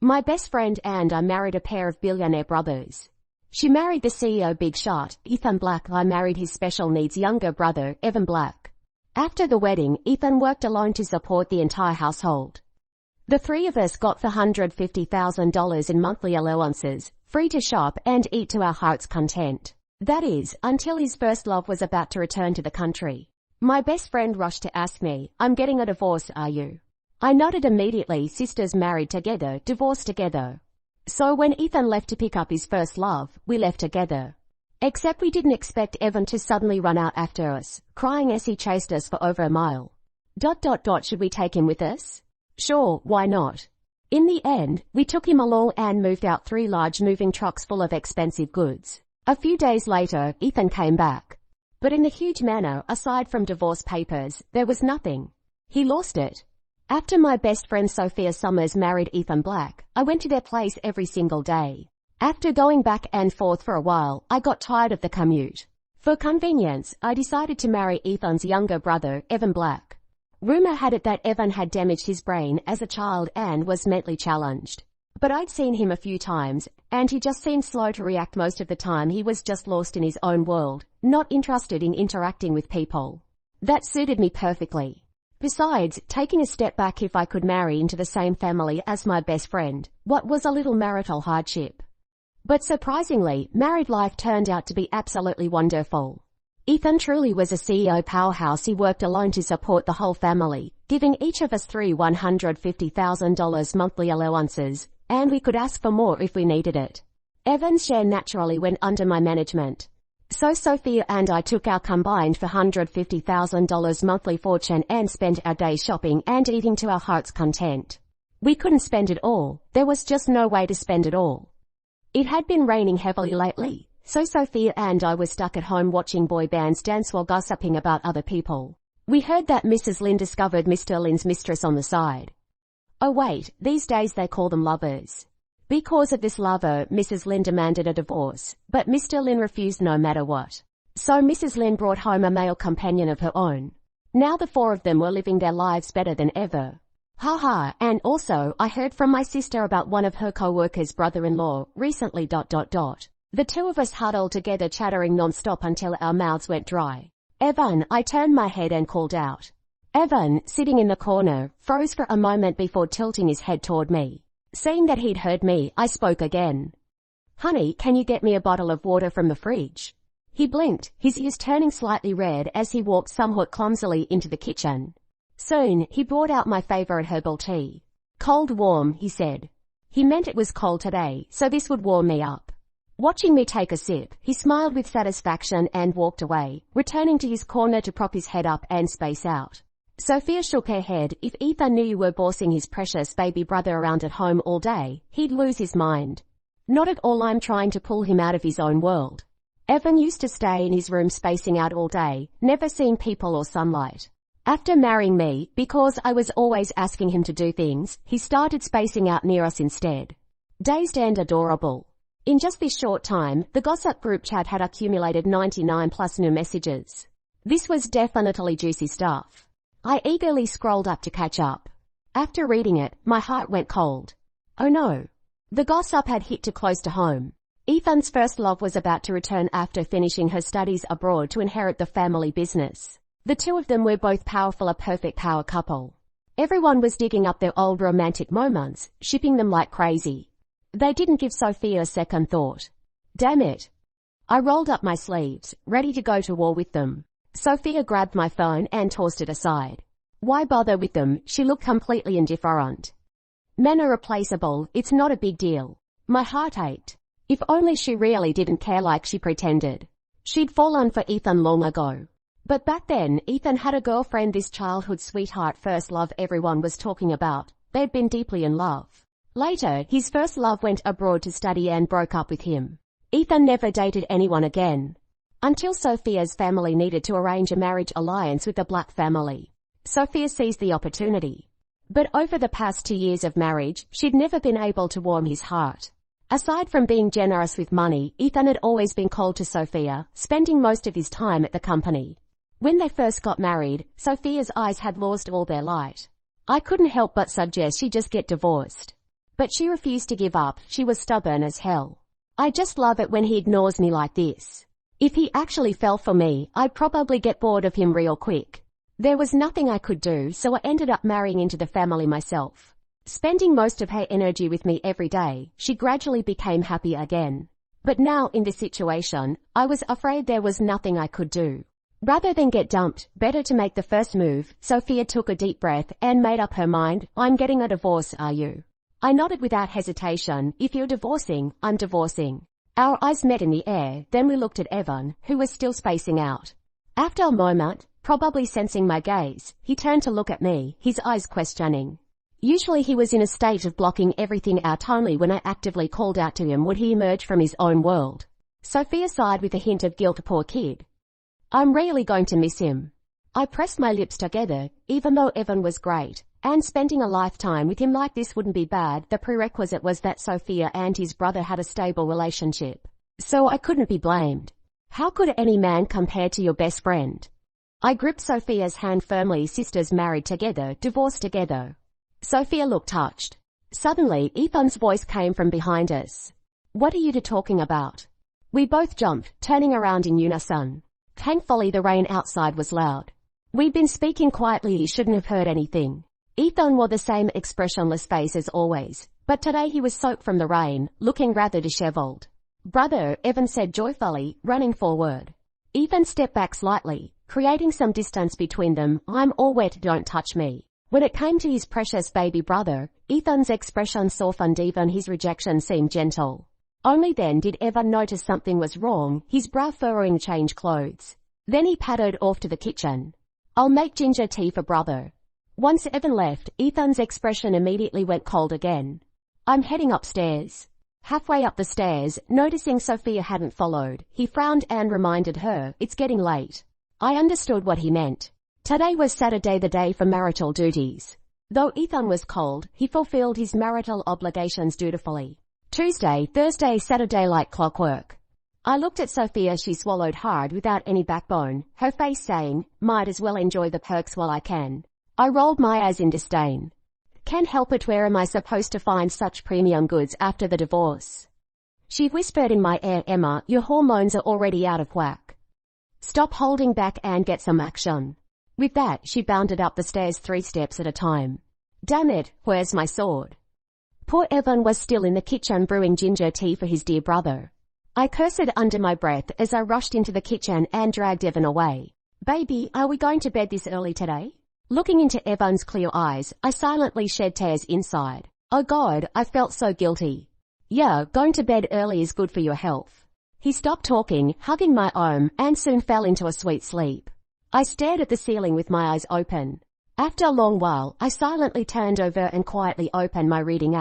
My best friend and I married a pair of billionaire brothers. She married the CEO big shot, Ethan Black. I married his special needs younger brother, Evan Black. After the wedding, Ethan worked alone to support the entire household. The three of us got $150,000 in monthly allowances, free to shop and eat to our heart's content. That is, until his first love was about to return to the country. My best friend rushed to ask me, "I'm getting a divorce, are you?" I nodded immediately. Sisters married together, divorced together. So when Ethan left to pick up his first love, we left together. Except we didn't expect Evan to suddenly run out after us, crying as he chased us for over a mile. Should we take him with us? Sure, why not? In the end, we took him along and moved out 3 large moving trucks full of expensive goods. A few days later, Ethan came back. But in the huge manor, aside from divorce papers, there was nothing. He lost it. After my best friend Sophia Summers married Ethan Black, I went to their place every single day. After going back and forth for a while, I got tired of the commute. For convenience, I decided to marry Ethan's younger brother, Evan Black. Rumor had it that Evan had damaged his brain as a child and was mentally challenged. But I'd seen him a few times, and he just seemed slow to react most of the time. He was just lost in his own world, not interested in interacting with people. That suited me perfectly. Besides, taking a step back, if I could marry into the same family as my best friend, what was a little marital hardship? But surprisingly, married life turned out to be absolutely wonderful. Ethan truly was a CEO powerhouse. He worked alone to support the whole family, giving each of us three $150,000 monthly allowances, and we could ask for more if we needed it. Evan's share naturally went under my management. So Sophia and I took our combined $150,000 monthly fortune and spent our days shopping and eating to our heart's content. We couldn't spend it all. There was just no way to spend it all. It had been raining heavily lately, so Sophia and I were stuck at home watching boy bands dance while gossiping about other people. We heard that Mrs. Lin discovered Mr. Lin's mistress on the side. Oh wait, these days they call them lovers. Because of this lover, Mrs. Lin demanded a divorce, but Mr. Lin refused no matter what. So Mrs. Lin brought home a male companion of her own. Now the 4 of them were living their lives better than ever. Ha, and also I heard from my sister about one of her co-workers' brother-in-law recently. The 2 of us huddled together chattering non-stop until our mouths went dry. Evan, I turned my head and called out. Evan, sitting in the corner, froze for a moment before tilting his head toward me. Seeing that he'd heard me, I spoke again. Honey, can you get me a bottle of water from the fridge? He blinked, his ears turning slightly red as he walked somewhat clumsily into the kitchen. Soon, he brought out my favorite herbal tea. Cold warm, he said. He meant it was cold today, so this would warm me up. Watching me take a sip, he smiled with satisfaction and walked away, returning to his corner to prop his head up and space out. Sophia shook her head. If Ethan knew you were bossing his precious baby brother around at home all day, he'd lose his mind. Not at all. I'm trying to pull him out of his own world. Evan used to stay in his room spacing out all day, never seeing people or sunlight. After marrying me, because I was always asking him to do things, he started spacing out near us instead. Dazed and adorable. In just this short time, the gossip group chat had accumulated 99 plus new messages. This was definitely juicy stuff. I eagerly scrolled up to catch up. After reading it, my heart went cold. Oh no. The gossip had hit too close to home. Ethan's first love was about to return after finishing her studies abroad to inherit the family business. The 2 of them were both powerful, a perfect power couple. Everyone was digging up their old romantic moments, shipping them like crazy. They didn't give Sophia a second thought. Damn it. I rolled up my sleeves, ready to go to war with them. Sophia grabbed my phone and tossed it aside. Why bother with them? She looked completely indifferent. Men are replaceable, it's not a big deal. My heart ached. If only she really didn't care like she pretended. She'd fallen for Ethan long ago. But back then, Ethan had a girlfriend, this childhood sweetheart, first love everyone was talking about. They'd been deeply in love. Later, his first love went abroad to study and broke up with him. Ethan never dated anyone again. Until Sophia's family needed to arrange a marriage alliance with the Black family. Sophia seized the opportunity. But over the past 2 years of marriage, she'd never been able to warm his heart. Aside from being generous with money, Ethan had always been cold to Sophia, spending most of his time at the company. When they first got married, Sophia's eyes had lost all their light. I couldn't help but suggest she just get divorced. But she refused to give up. She was stubborn as hell. I just love it when he ignores me like this. If he actually fell for me, I'd probably get bored of him real quick. There was nothing I could do, so I ended up marrying into the family myself. Spending most of her energy with me every day, she gradually became happy again. But now, in this situation, I was afraid there was nothing I could do. Rather than get dumped, better to make the first move. Sophia took a deep breath and made up her mind. I'm getting a divorce, are you? I nodded without hesitation. If you're divorcing, I'm divorcing. Our eyes met in the air, then we looked at Evan, who was still spacing out. After a moment, probably sensing my gaze, he turned to look at me, his eyes questioning. Usually he was in a state of blocking everything out. Only when I actively called out to him would he emerge from his own world. Sophia sighed with a hint of guilt. Poor kid. I'm really going to miss him. I pressed my lips together. Even though Evan was great, and spending a lifetime with him like this wouldn't be bad, the prerequisite was that Sophia and his brother had a stable relationship. So I couldn't be blamed. How could any man compare to your best friend? I gripped Sophia's hand firmly. Sisters married together, divorced together. Sophia looked touched. Suddenly, Ethan's voice came from behind us. What are you two talking about? We both jumped, turning around in unison. Thankfully the rain outside was loud. We'd been speaking quietly. He shouldn't have heard anything. Ethan wore the same expressionless face as always, but today he was soaked from the rain, looking rather disheveled. Brother, Evan said joyfully, running forward. Ethan stepped back slightly, creating some distance between them. I'm all wet, don't touch me. When it came to his precious baby brother, Ethan's expression softened. Even his rejection seemed gentle. Only then did Evan notice something was wrong, his brow furrowing. Change clothes. Then he pattered off to the kitchen. I'll make ginger tea for brother. Once Evan left, Ethan's expression immediately went cold again. I'm heading upstairs. Halfway up the stairs, noticing Sophia hadn't followed, he frowned and reminded her, it's getting late. I understood what he meant. Today was Saturday, the day for marital duties. Though Ethan was cold, he fulfilled his marital obligations dutifully. Tuesday, Thursday, Saturday like clockwork. I looked at Sophia. She swallowed hard without any backbone, her face saying, might as well enjoy the perks while I can. I rolled my eyes in disdain. Can't help it. Where am I supposed to find such premium goods after the divorce? She whispered in my ear, Emma, your hormones are already out of whack. Stop holding back and get some action. With that, she bounded up the stairs 3 steps at a time. Damn it, where's my sword? Poor Evan was still in the kitchen brewing ginger tea for his dear brother. I cursed under my breath as I rushed into the kitchen and dragged Evan away. Baby, are we going to bed this early today? Looking into Evan's clear eyes, I silently shed tears inside. Oh God, I felt so guilty. Yeah, going to bed early is good for your health. He stopped talking, hugging my arm, and soon fell into a sweet sleep. I stared at the ceiling with my eyes open. After a long while, I silently turned over and quietly opened my reading app.